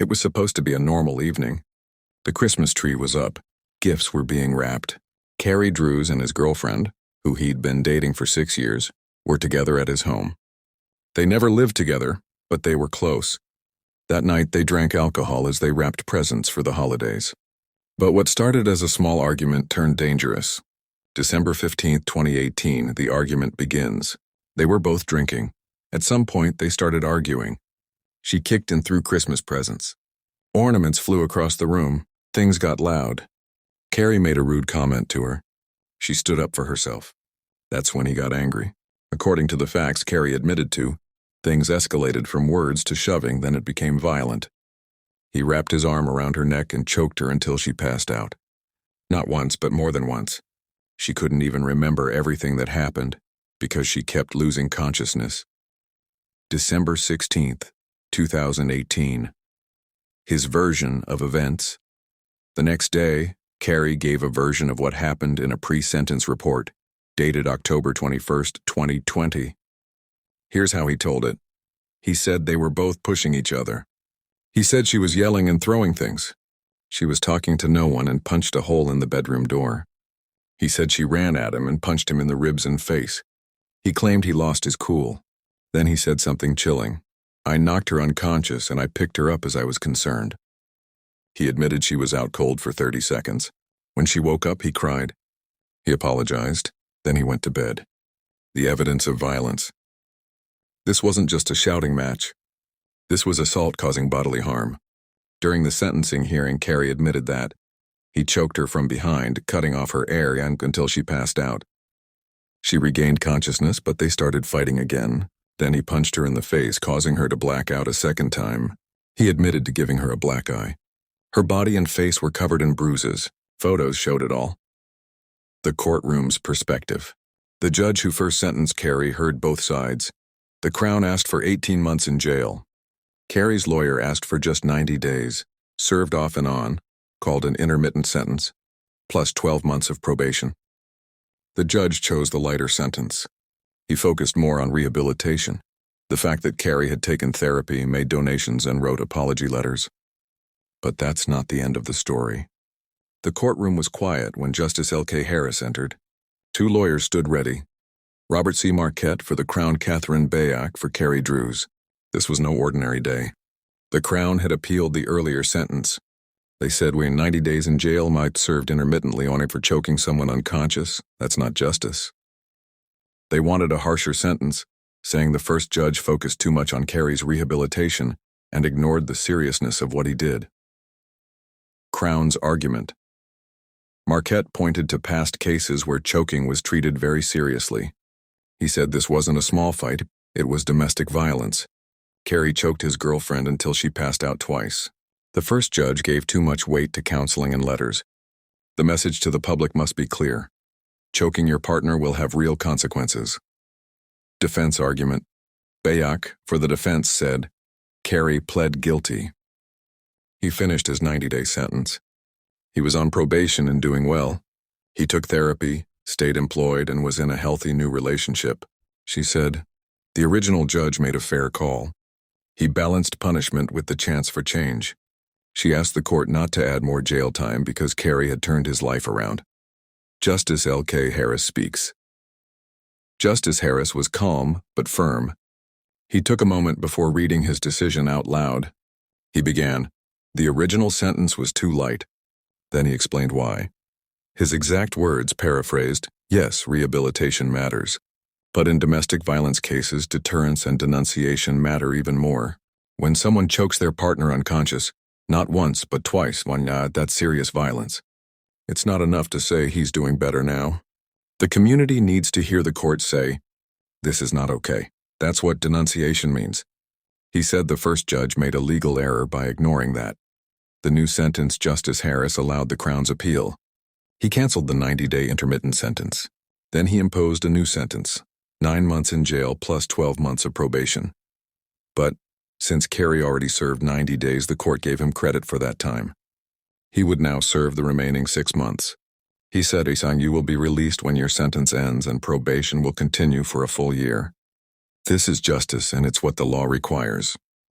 It was supposed to be a normal evening. The Christmas tree was up. Gifts were being wrapped. Carrie Drews and his girlfriend, who he'd been dating for 6 years, were together at his home. They never lived together, but they were close. That night they drank alcohol as they wrapped presents for the holidays. But what started as a small argument turned dangerous. December 15, 2018, the argument begins. They were both drinking. At some point, they started arguing. She kicked and threw Christmas presents. Ornaments flew across the room. Things got loud. Carrie made a rude comment to her. She stood up for herself. That's when he got angry. According to the facts Carrie admitted to, things escalated from words to shoving, then it became violent. He wrapped his arm around her neck and choked her until she passed out. Not once, but more than once. She couldn't even remember everything that happened because she kept losing consciousness. December 16, 2018. His version of events. The next day, Carrie gave a version of what happened in a pre-sentence report, dated October 21, 2020. Here's how he told it. He said they were both pushing each other. He said she was yelling and throwing things. She was talking to no one and punched a hole in the bedroom door. He said she ran at him and punched him in the ribs and face. He claimed he lost his cool. Then he said something chilling. I knocked her unconscious and I picked her up as I was concerned. He admitted she was out cold for 30 seconds. When she woke up, he cried. He apologized. Then he went to bed. The evidence of violence. This wasn't just a shouting match. This was assault causing bodily harm. During the sentencing hearing, Carrie admitted that. He choked her from behind, cutting off her air until she passed out. She regained consciousness, but they started fighting again. Then he punched her in the face, causing her to black out a second time. He admitted to giving her a black eye. Her body and face were covered in bruises. Photos showed it all. The courtroom's perspective. The judge who first sentenced Carrie heard both sides. The Crown asked for 18 months in jail. Carrie's lawyer asked for just 90 days, served off and on, called an intermittent sentence, plus 12 months of probation. The judge chose the lighter sentence. He focused more on rehabilitation, the fact that Carrie had taken therapy, made donations, and wrote apology letters. But that's not the end of the story. The courtroom was quiet when Justice L.K. Harris entered. 2 lawyers stood ready. Robert C. Marquette for the Crown, Catherine Bayak for Carrie Drews. This was no ordinary day. The Crown had appealed the earlier sentence. They said 90 days in jail might served intermittently only for choking someone unconscious. That's not justice. They wanted a harsher sentence, saying the first judge focused too much on Carrie's rehabilitation and ignored the seriousness of what he did. Crown's argument. Marquette pointed to past cases where choking was treated very seriously. He said this wasn't a small fight, it was domestic violence. Carrie choked his girlfriend until she passed out twice. The first judge gave too much weight to counseling and letters. The message to the public must be clear. Choking your partner will have real consequences. Defense argument. Bayak, for the defense, said, Carrie pled guilty. He finished his 90-day sentence. He was on probation and doing well. He took therapy, stayed employed, and was in a healthy new relationship. She said, the original judge made a fair call. He balanced punishment with the chance for change. She asked the court not to add more jail time because Carrie had turned his life around. Justice L.K. Harris speaks. Justice Harris was calm but firm. He took a moment before reading his decision out loud. He began, the original sentence was too light. Then he explained why. His exact words, paraphrased, yes, rehabilitation matters. But in domestic violence cases, deterrence and denunciation matter even more. When someone chokes their partner unconscious, not once but twice, that's serious violence. It's not enough to say he's doing better now. The community needs to hear the court say, this is not okay. That's what denunciation means. He said the first judge made a legal error by ignoring that. The new sentence, Justice Harris allowed the Crown's appeal. He canceled the 90-day intermittent sentence. Then he imposed a new sentence, 9 months in jail plus 12 months of probation. But since Carrie already served 90 days, the court gave him credit for that time. He would now serve the remaining 6 months. He said, you will be released when your sentence ends and probation will continue for a full year. This is justice and it's what the law requires.